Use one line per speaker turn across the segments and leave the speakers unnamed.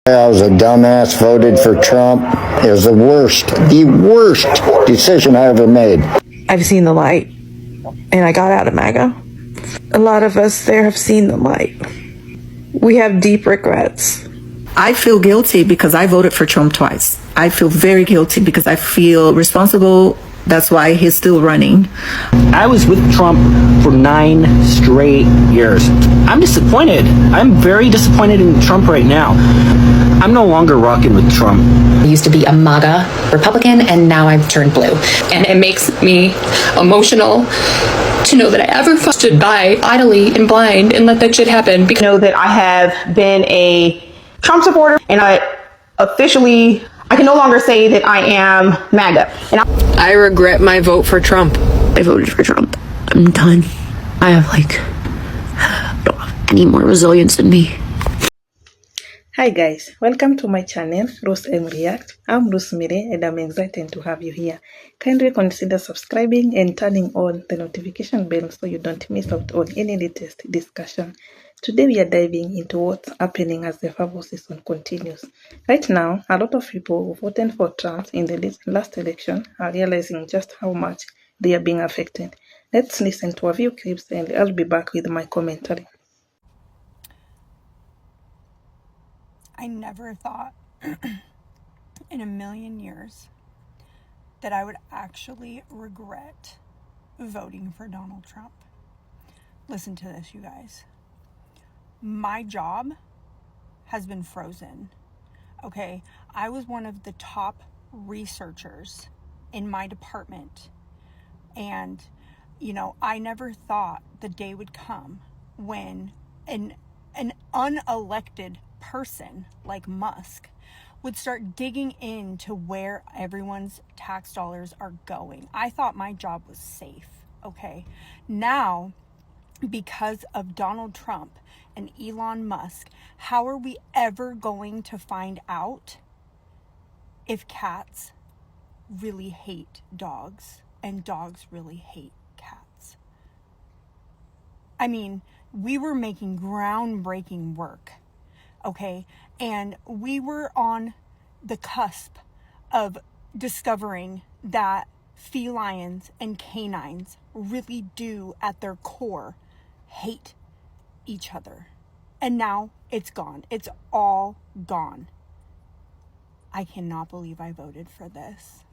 I was a dumbass, voted for Trump. It was the worst decision I ever made.
I've seen the light, and I got out of MAGA. A lot of us there have seen the light. We have deep regrets.
I feel guilty because I voted for Trump twice. I feel very guilty because I feel responsible. That's why he's still running.
I was with Trump for 9 straight years. I'm disappointed. I'm very disappointed in Trump right now. I'm no longer rocking with Trump.
I used to be a MAGA Republican, and now I've turned blue.
And it makes me emotional to know that I ever stood by idly and blind and let that shit happen.
Because I know that I have been a Trump supporter, and I can no longer say that I am MAGA. And
I regret my vote for Trump.
I voted for Trump. I'm done. I don't have any more resilience in me.
Hi guys, welcome to my channel, Rose M React. I'm Rosemary and I'm excited to have you here. Kindly consider subscribing and turning on the notification bell so you don't miss out on any latest discussion. Today we are diving into what's happening as the football season continues. Right now, a lot of people who voted for Trump in the last election are realizing just how much they are being affected. Let's listen to a few clips and I'll be back with my commentary.
I never thought in a million years that I would actually regret voting for Donald Trump. Listen to this, you guys. My job has been frozen. Okay, I was one of the top researchers in my department. And, I never thought the day would come when an unelected person like Musk would start digging into where everyone's tax dollars are going. I thought my job was safe, okay? Now, because of Donald Trump and Elon Musk, how are we ever going to find out if cats really hate dogs and dogs really hate cats? I mean, we were making groundbreaking work, okay? And we were on the cusp of discovering that felines and canines really do, at their core, hate each other. And now it's gone. It's all gone. I cannot believe I voted for this.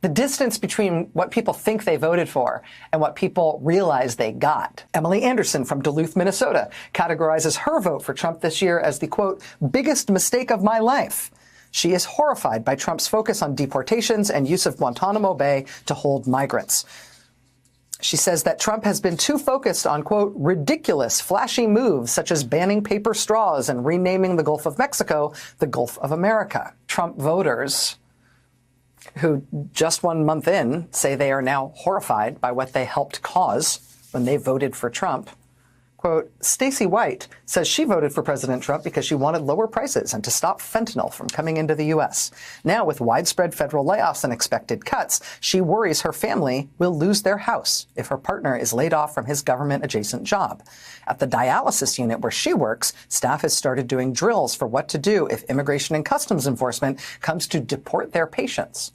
The distance between what people think they voted for and what people realize they got. Emily Anderson from Duluth, Minnesota, categorizes her vote for Trump this year as the, quote, biggest mistake of my life. She is horrified by Trump's focus on deportations and use of Guantanamo Bay to hold migrants. She says that Trump has been too focused on, quote, ridiculous, flashy moves such as banning paper straws and renaming the Gulf of Mexico the Gulf of America. Trump voters who just 1 month in say they are now horrified by what they helped cause when they voted for Trump. Quote, Stacey White says she voted for President Trump because she wanted lower prices and to stop fentanyl from coming into the U.S. Now, with widespread federal layoffs and expected cuts, she worries her family will lose their house if her partner is laid off from his government-adjacent job. At the dialysis unit where she works, staff has started doing drills for what to do if Immigration and Customs Enforcement comes to deport their patients.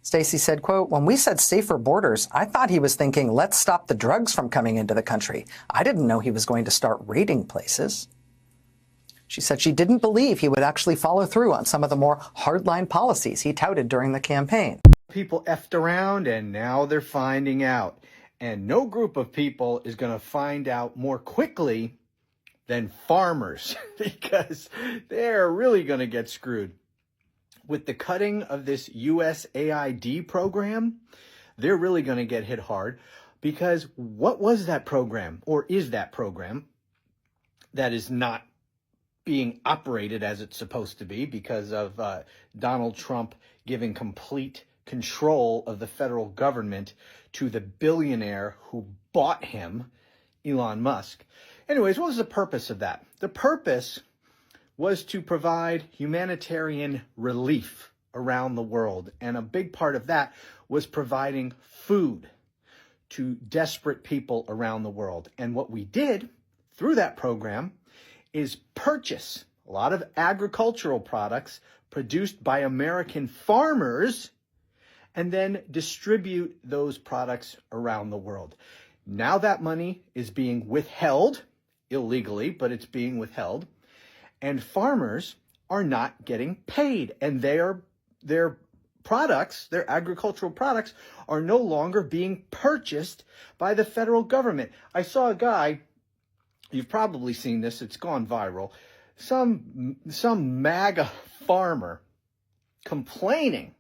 Stacey said, quote, when we said safer borders, I thought he was thinking, let's stop the drugs from coming into the country. I didn't know he was going to start raiding places. She said she didn't believe he would actually follow through on some of the more hardline policies he touted during the campaign.
People effed around and now they're finding out. And no group of people is going to find out more quickly than farmers because they're really going to get screwed. With the cutting of this USAID program, they're really going to get hit hard because what was that program, or is that program, that is not being operated as it's supposed to be because of Donald Trump giving complete control of the federal government to the billionaire who bought him, Elon Musk. Anyways, what was the purpose of that? The purpose was to provide humanitarian relief around the world. And a big part of that was providing food to desperate people around the world. And what we did through that program is purchase a lot of agricultural products produced by American farmers and then distribute those products around the world. Now that money is being withheld illegally, but it's being withheld, and farmers are not getting paid, and their products, their agricultural products, are no longer being purchased by the federal government. I saw a guy, you've probably seen this, it's gone viral, some MAGA farmer complaining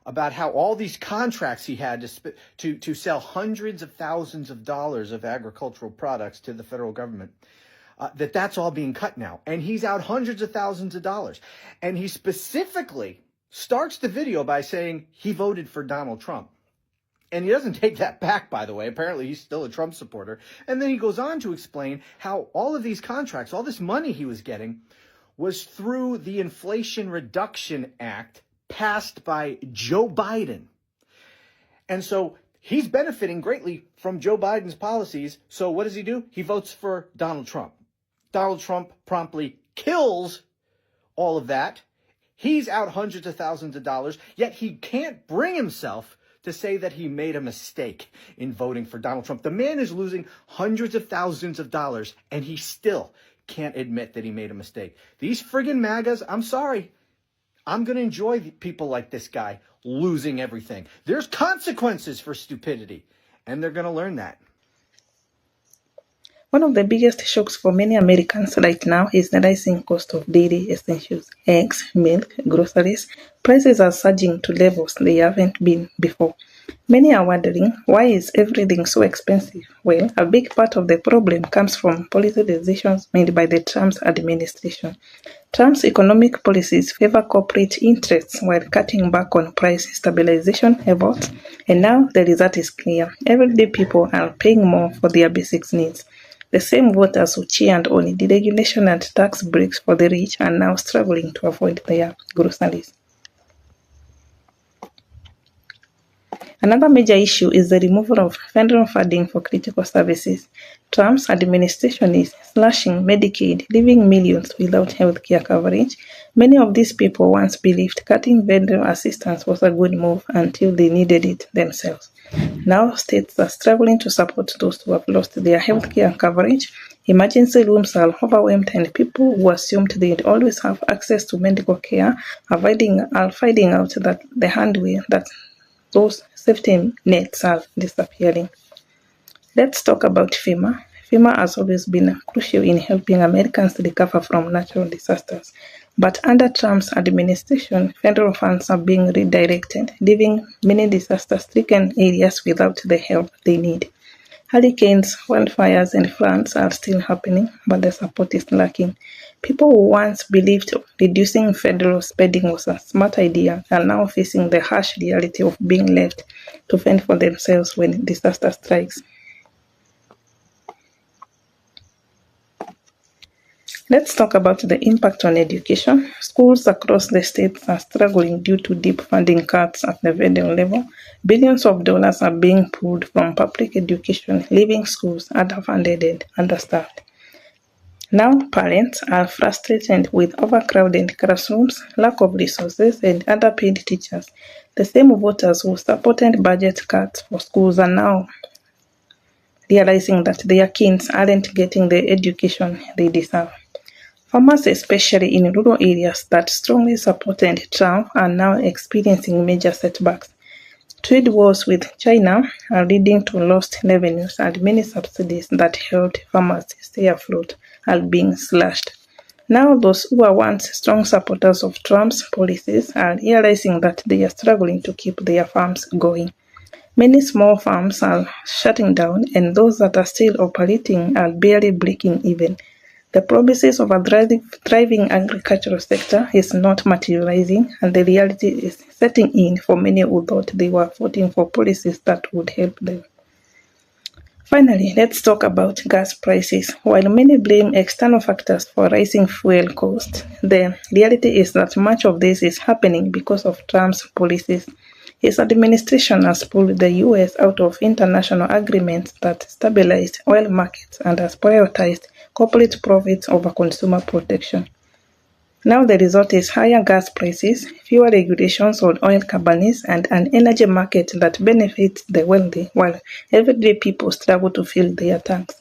about how all these contracts he had to sell hundreds of thousands of dollars of agricultural products to the federal government, that's all being cut now. And he's out hundreds of thousands of dollars. And he specifically starts the video by saying he voted for Donald Trump. And he doesn't take that back, by the way. Apparently, he's still a Trump supporter. And then he goes on to explain how all of these contracts, all this money he was getting, was through the Inflation Reduction Act passed by Joe Biden. And so he's benefiting greatly from Joe Biden's policies. So what does he do? He votes for Donald Trump. Donald Trump promptly kills all of that. He's out hundreds of thousands of dollars, yet he can't bring himself to say that he made a mistake in voting for Donald Trump. The man is losing hundreds of thousands of dollars, and he still can't admit that he made a mistake. These friggin' MAGAs, I'm sorry, I'm going to enjoy people like this guy losing everything. There's consequences for stupidity, and they're going to learn that.
One of the biggest shocks for many Americans right now is the rising cost of daily essentials. Eggs, milk, groceries. Prices are surging to levels they haven't been before. Many are wondering, why is everything so expensive? Well, a big part of the problem comes from policy decisions made by the Trump administration. Trump's economic policies favor corporate interests while cutting back on price stabilization efforts, and now the result is clear. Everyday people are paying more for their basic needs. The same voters who cheered on deregulation and tax breaks for the rich are now struggling to afford their groceries. Another major issue is the removal of federal funding for critical services. Trump's administration is slashing Medicaid, leaving millions without health care coverage. Many of these people once believed cutting federal assistance was a good move until they needed it themselves. Now states are struggling to support those who have lost their health care coverage. Emergency rooms are overwhelmed, and people who assumed they'd always have access to medical care are finding out that the hard way that those safety nets are disappearing. Let's talk about FEMA. FEMA has always been crucial in helping Americans recover from natural disasters. But under Trump's administration, federal funds are being redirected, leaving many disaster-stricken areas without the help they need. Hurricanes, wildfires, and floods are still happening, but the support is lacking. People who once believed reducing federal spending was a smart idea are now facing the harsh reality of being left to fend for themselves when disaster strikes. Let's talk about the impact on education. Schools across the states are struggling due to deep funding cuts at the federal level. Billions of dollars are being pulled from public education, leaving schools underfunded and understaffed. Now, parents are frustrated with overcrowded classrooms, lack of resources, and underpaid teachers. The same voters who supported budget cuts for schools are now realizing that their kids aren't getting the education they deserve. Farmers, especially in rural areas that strongly supported Trump, are now experiencing major setbacks. Trade wars with China are leading to lost revenues, and many subsidies that helped farmers stay afloat are being slashed. Now, those who were once strong supporters of Trump's policies are realizing that they are struggling to keep their farms going. Many small farms are shutting down, and those that are still operating are barely breaking even. The promises of a thriving agricultural sector is not materializing, and the reality is setting in for many who thought they were voting for policies that would help them. Finally, let's talk about gas prices. While many blame external factors for rising fuel costs, the reality is that much of this is happening because of Trump's policies. His administration has pulled the U.S. out of international agreements that stabilized oil markets and has prioritized corporate profits over consumer protection. Now the result is higher gas prices, fewer regulations on oil companies, and an energy market that benefits the wealthy, while everyday people struggle to fill their tanks.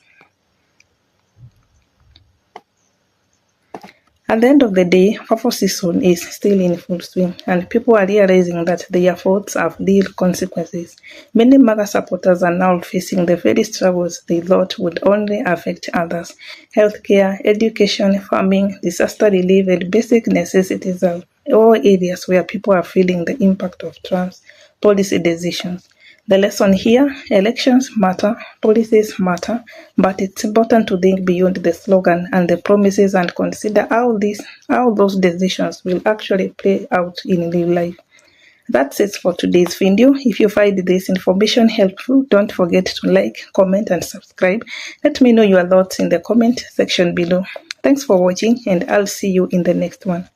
At the end of the day, FAFO season is still in full swing, and people are realizing that their votes have real consequences. Many MAGA supporters are now facing the very struggles they thought would only affect others. Healthcare, education, farming, disaster relief, and basic necessities are all areas where people are feeling the impact of Trump's policy decisions. The lesson here, elections matter, policies matter, but it's important to think beyond the slogan and the promises and consider how those decisions will actually play out in real life. That's it for today's video. If you find this information helpful, don't forget to like, comment, and subscribe. Let me know your thoughts in the comment section below. Thanks for watching, and I'll see you in the next one.